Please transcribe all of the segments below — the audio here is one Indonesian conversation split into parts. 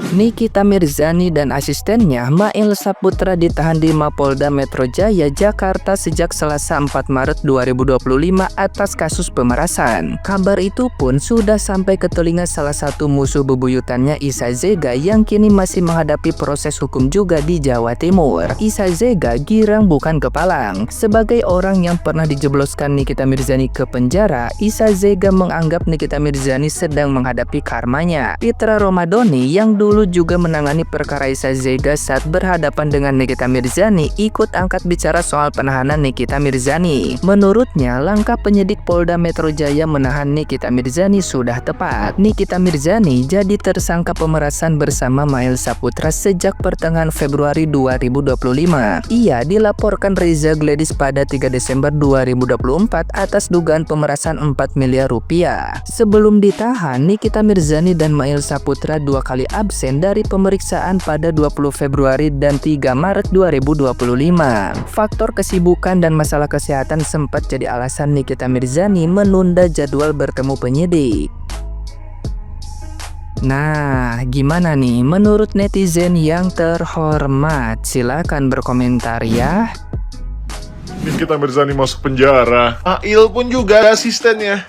Nikita Mirzani dan asistennya Mail Saputra ditahan di Mapolda Metro Jaya, Jakarta sejak Selasa 4 Maret 2025 atas kasus pemerasan. Kabar itu pun sudah sampai ke telinga salah satu musuh bebuyutannya, Isa Zega, yang kini masih menghadapi proses hukum juga di Jawa Timur. Isa Zega girang bukan kepalang. Sebagai orang yang pernah dijebloskan Nikita Mirzani ke penjara, Isa Zega menganggap Nikita Mirzani sedang menghadapi karmanya. Pitra Romadoni yang dulu juga menangani perkara Isa Zega saat berhadapan dengan Nikita Mirzani ikut angkat bicara soal penahanan Nikita Mirzani. Menurutnya, langkah penyidik Polda Metro Jaya menahan Nikita Mirzani sudah tepat. Nikita Mirzani jadi tersangka pemerasan bersama Mail Saputra sejak pertengahan Februari 2025. Ia dilaporkan Reza Gladys pada 3 Desember 2024 atas dugaan pemerasan 4 miliar rupiah. Sebelum ditahan, Nikita Mirzani dan Mail Saputra dua kali absen dari pemeriksaan pada 20 Februari dan 3 Maret 2025. Faktor kesibukan dan masalah kesehatan sempat jadi alasan Nikita Mirzani menunda jadwal bertemu penyidik. Nah, gimana nih menurut netizen yang terhormat? Silakan berkomentar ya. Nikita Mirzani masuk penjara. Mail pun juga asistennya.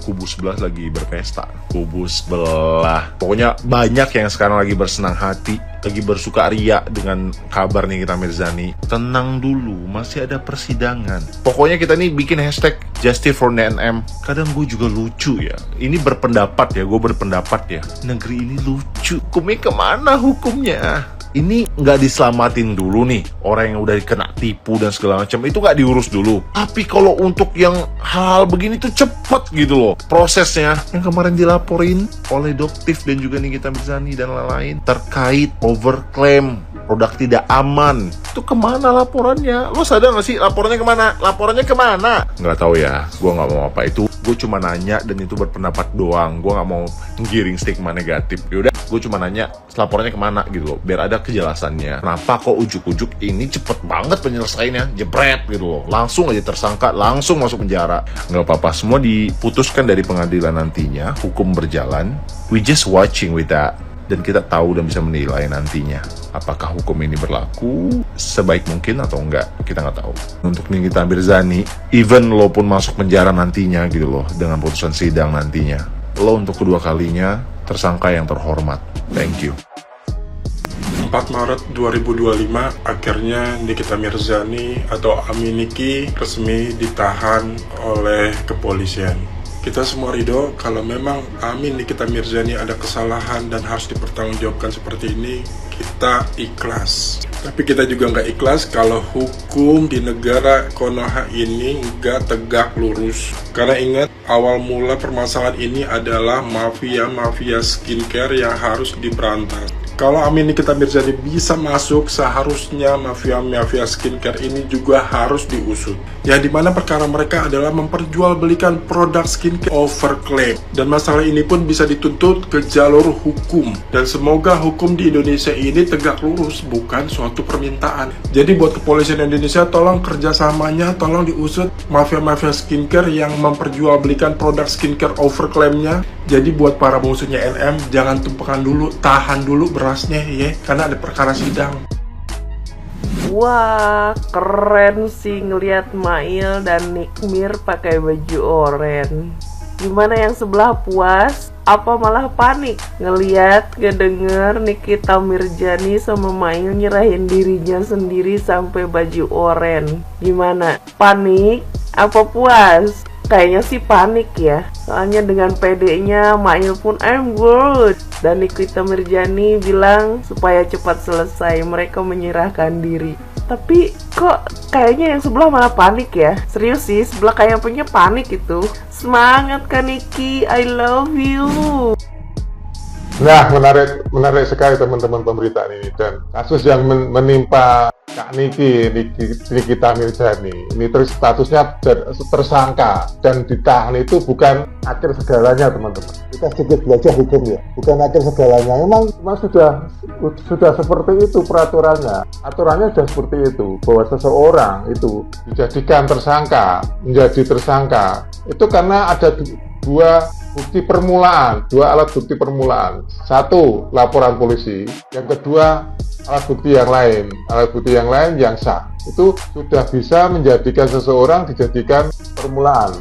Kubu sebelah lagi berpesta. Kubu sebelah. Pokoknya banyak yang sekarang lagi bersenang hati, lagi bersukaria dengan kabar Nikita Mirzani. Tenang dulu, masih ada persidangan. Pokoknya kita nih bikin hashtag Justice for NM. Kadang gue juga lucu ya. Ini berpendapat ya, gue berpendapat ya. Negeri ini lucu. Hukumnya kemana hukumnya? Ini nggak diselamatin dulu nih orang yang udah kena tipu dan segala macam, itu nggak diurus dulu. Tapi kalau untuk yang hal begini tuh cepet gitu loh prosesnya. Yang kemarin dilaporin oleh Doktif dan juga Nikita Mirzani dan lain-lain terkait overclaim produk tidak aman, itu kemana laporannya? Lo sadar nggak sih laporannya kemana? Laporannya kemana? Nggak tahu ya, gue nggak mau apa itu. Gue cuma nanya dan itu berpendapat doang. Gue nggak mau ngiring stigma negatif. Yaudah, gue cuma nanya laporannya kemana gitu loh, biar ada kejelasannya. Kenapa kok ujuk-ujuk ini cepet banget penyelesaiannya, jebret gitu loh, langsung aja tersangka, langsung masuk penjara. Nggak apa-apa, semua diputuskan dari pengadilan nantinya, hukum berjalan. We just watching with that. Dan kita tahu dan bisa menilai nantinya apakah hukum ini berlaku sebaik mungkin atau enggak, kita nggak tahu. Untuk Nikita Mirzani, even lo pun masuk penjara nantinya gitu loh, dengan putusan sidang nantinya, lo untuk kedua kalinya tersangka yang terhormat. Thank you. 4 Maret 2025 akhirnya Nikita Mirzani atau Aminiki resmi ditahan oleh kepolisian. Kita semua ridho kalau memang Nikita Mirzani ada kesalahan dan harus dipertanggungjawabkan seperti ini, kita ikhlas. Tapi kita juga nggak ikhlas kalau hukum di negara Konoha ini nggak tegak lurus. Karena ingat, awal mula permasalahan ini adalah mafia skincare yang harus diberantas. Kalau Nikita Mirzani bisa masuk, seharusnya mafia skincare ini juga harus diusut. Ya, dimana perkara mereka adalah memperjualbelikan produk skincare overclaim. Dan masalah ini pun bisa dituntut ke jalur hukum. Dan semoga hukum di Indonesia ini tegak lurus, bukan suatu permintaan. Jadi buat kepolisian Indonesia, tolong kerjasamanya, tolong diusut mafia skincare yang memperjualbelikan produk skincare overclaimnya. Jadi buat para musuhnya NM, jangan tumpukan dulu, tahan dulu berasnya ya, karena ada perkara sidang. Wah, keren sih ngelihat Mail dan Nikmir pakai baju oranye. Gimana yang sebelah puas? Apa malah panik? Ngedenger Nikita Mirzani sama Mail nyerahin dirinya sendiri sampai baju oranye. Gimana? Panik? Apa puas? Kayaknya sih panik ya. Soalnya dengan PD-nya Mail pun I'm good. Dan Nikita Mirzani bilang supaya cepat selesai, mereka menyerahkan diri. Tapi kok kayaknya yang sebelah malah panik ya. Serius sih, sebelah kayak punya panik itu. Semangat kan Niki, I love you. Nah, menarik sekali teman-teman pemberitaan ini, dan kasus yang menimpa Kak Nikita Mirzani ini statusnya tersangka dan ditahan itu bukan akhir segalanya, teman-teman. Kita sedikit belajar hukum ya, bukan akhir segalanya. Memang sudah seperti itu peraturannya. Aturannya sudah seperti itu, bahwa seseorang itu dijadikan tersangka, menjadi tersangka itu karena ada dua bukti permulaan, 2 alat bukti permulaan. 1, laporan polisi. Yang kedua, alat bukti yang lain. Alat bukti yang lain yang sah. Itu sudah bisa menjadikan seseorang dijadikan permulaan.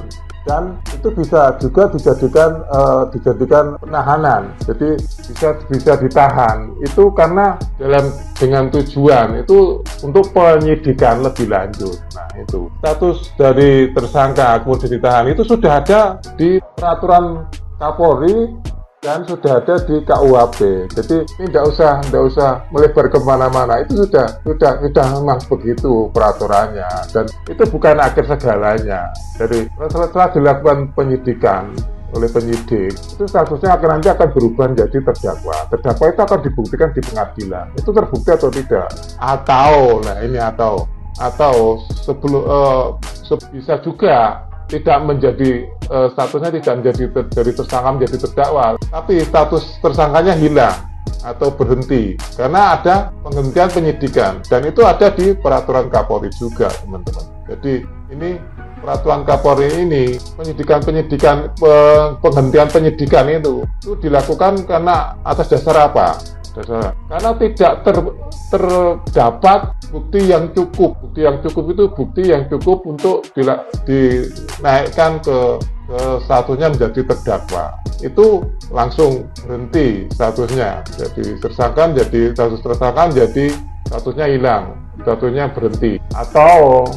Dan itu bisa juga dijadikan penahanan. Jadi bisa ditahan. Itu karena dengan tujuan itu untuk penyidikan lebih lanjut. Nah, itu status dari tersangka kemudian ditahan itu sudah ada di peraturan Kapolri dan sudah ada di KUHP. Jadi ini tidak usah melebar kemana-mana. Itu sudah memang begitu peraturannya, dan itu bukan akhir segalanya. Jadi setelah dilakukan penyidikan oleh penyidik, itu statusnya nanti akan berubah menjadi terdakwa. Terdakwa itu akan dibuktikan di pengadilan. Itu terbukti atau tidak? Atau sebelum bisa juga tidak menjadi statusnya tidak menjadi dari tersangka menjadi terdakwa, tapi status tersangkanya hilang atau berhenti karena ada penghentian penyidikan, dan itu ada di peraturan Kapolri juga, teman-teman. Jadi ini peraturan Kapolri ini penghentian penyidikan itu dilakukan karena atas dasar apa? Karena tidak terdapat bukti yang cukup. Bukti yang cukup itu bukti yang cukup untuk dinaikkan ke statusnya menjadi terdakwa. Itu langsung berhenti statusnya. Jadi tersangka menjadi status tersangka menjadi statusnya hilang, statusnya berhenti. Atau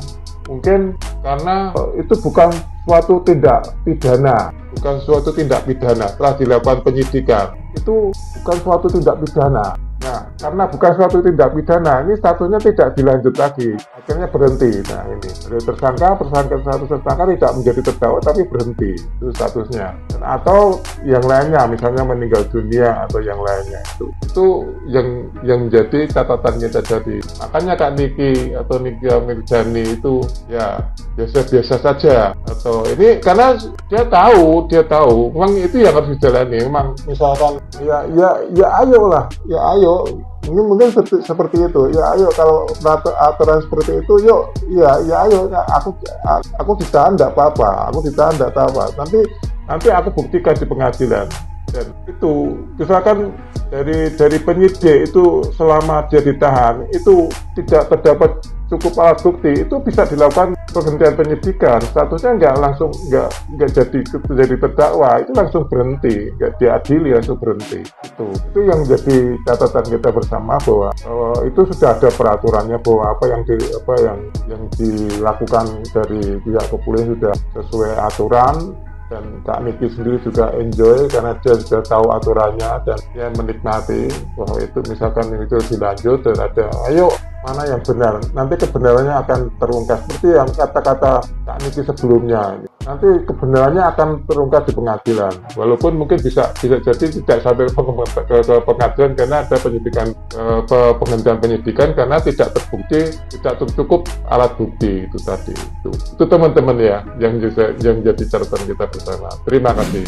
mungkin karena itu bukan suatu tindak pidana, setelah dilakukan penyidikan itu bukan suatu tindak pidana. Nah, karena bukan suatu tindak pidana, ini statusnya tidak dilanjut lagi, akhirnya berhenti. Nah, ini dari status tersangka tidak menjadi terdakwa tapi berhenti itu statusnya. Atau yang lainnya, misalnya meninggal dunia atau yang lainnya, itu yang menjadi catatan kita. Jadi makanya Kak Niki atau Nikita Mirzani itu ya biasa-biasa saja, atau ini karena dia tahu memang itu yang harus dijalani. Memang misalkan ya ayo ini mungkin seperti itu, ya ayo kalau aturan seperti itu, yuk ya ayo aku ditahan tidak apa-apa, nanti aku buktikan di pengadilan. Dan itu misalkan dari penyidik itu selama dia ditahan itu tidak terdapat cukup alat bukti, itu bisa dilakukan penghentian penyidikan, statusnya nggak jadi terdakwa, itu langsung berhenti, nggak diadili, langsung berhenti. Itu yang menjadi catatan kita bersama bahwa itu sudah ada peraturannya, bahwa apa yang dilakukan dari pihak kepolisian sudah sesuai aturan. Dan Kak Niki sendiri juga enjoy karena dia sudah tahu aturannya dan dia menikmati bahwa itu misalkan itu dilanjut dan ada ayo mana yang benar, nanti kebenarannya akan terungkap seperti yang kata-kata Kak Niki sebelumnya. Nanti kebenarannya akan terungkap di pengadilan, walaupun mungkin bisa jadi tidak sampai ke pengadilan karena ada penghentian penyidikan karena tidak terbukti, tidak cukup alat bukti itu tadi. Itu teman-teman ya yang jadi catatan kita bersama. Terima kasih.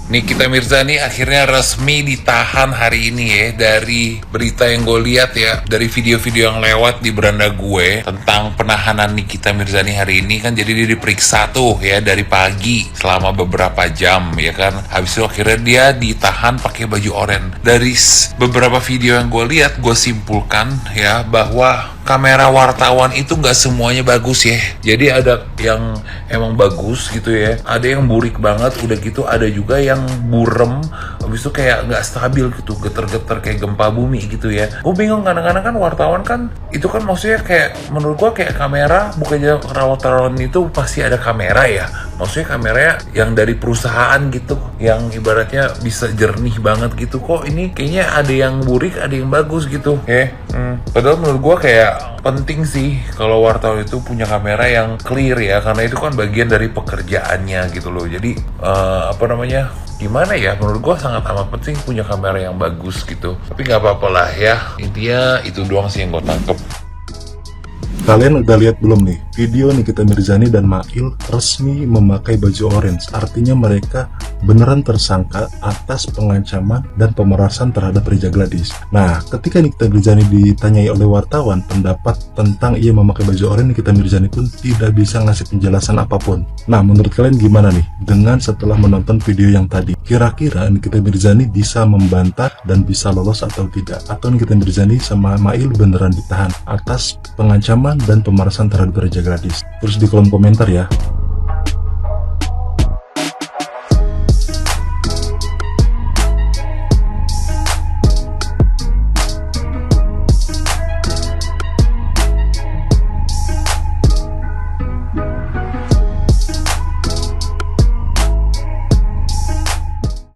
Nikita Mirzani akhirnya resmi ditahan hari ini ya. Dari berita yang gue lihat ya, dari video-video yang lewat di beranda gue tentang penahanan Nikita Mirzani hari ini kan, jadi dia diperiksa tuh ya dari pagi selama beberapa jam ya kan. Habis itu akhirnya dia ditahan pakai baju oranye. Dari beberapa video yang gue lihat, gue simpulkan ya bahwa kamera wartawan itu nggak semuanya bagus ya. Jadi ada yang emang bagus gitu ya, ada yang burik banget, udah gitu ada juga yang burem, habis itu kayak nggak stabil gitu, geter-geter kayak gempa bumi gitu ya. Gue bingung, kadang-kadang kan wartawan kan itu kan maksudnya kayak menurut gue kayak kamera, bukannya wartawan itu pasti ada kamera ya, maksudnya kameranya yang dari perusahaan gitu, yang ibaratnya bisa jernih banget gitu. Kok ini kayaknya ada yang burik, ada yang bagus gitu ya. Padahal menurut gue kayak penting sih kalau wartawan itu punya kamera yang clear ya, karena itu kan bagian dari pekerjaannya gitu loh. Jadi gimana ya, menurut gue sangat amat penting punya kamera yang bagus gitu. Tapi nggak apa-apa lah ya, intinya itu doang sih yang gue tangkep. Kalian udah lihat belum nih video Nikita Mirzani dan Mail resmi memakai baju orange? Artinya mereka beneran tersangka atas pengancaman dan pemerasan terhadap Reza Gladys. Nah, ketika Nikita Mirzani ditanyai oleh wartawan pendapat tentang ia memakai baju oranye, Nikita Mirzani pun tidak bisa ngasih penjelasan apapun. Nah, menurut kalian gimana nih dengan setelah menonton video yang tadi? Kira-kira Nikita Mirzani bisa membantah dan bisa lolos atau tidak? Atau Nikita Mirzani sama Mail beneran ditahan atas pengancaman dan pemerasan terhadap Reza Gladys? Terus di kolom komentar ya.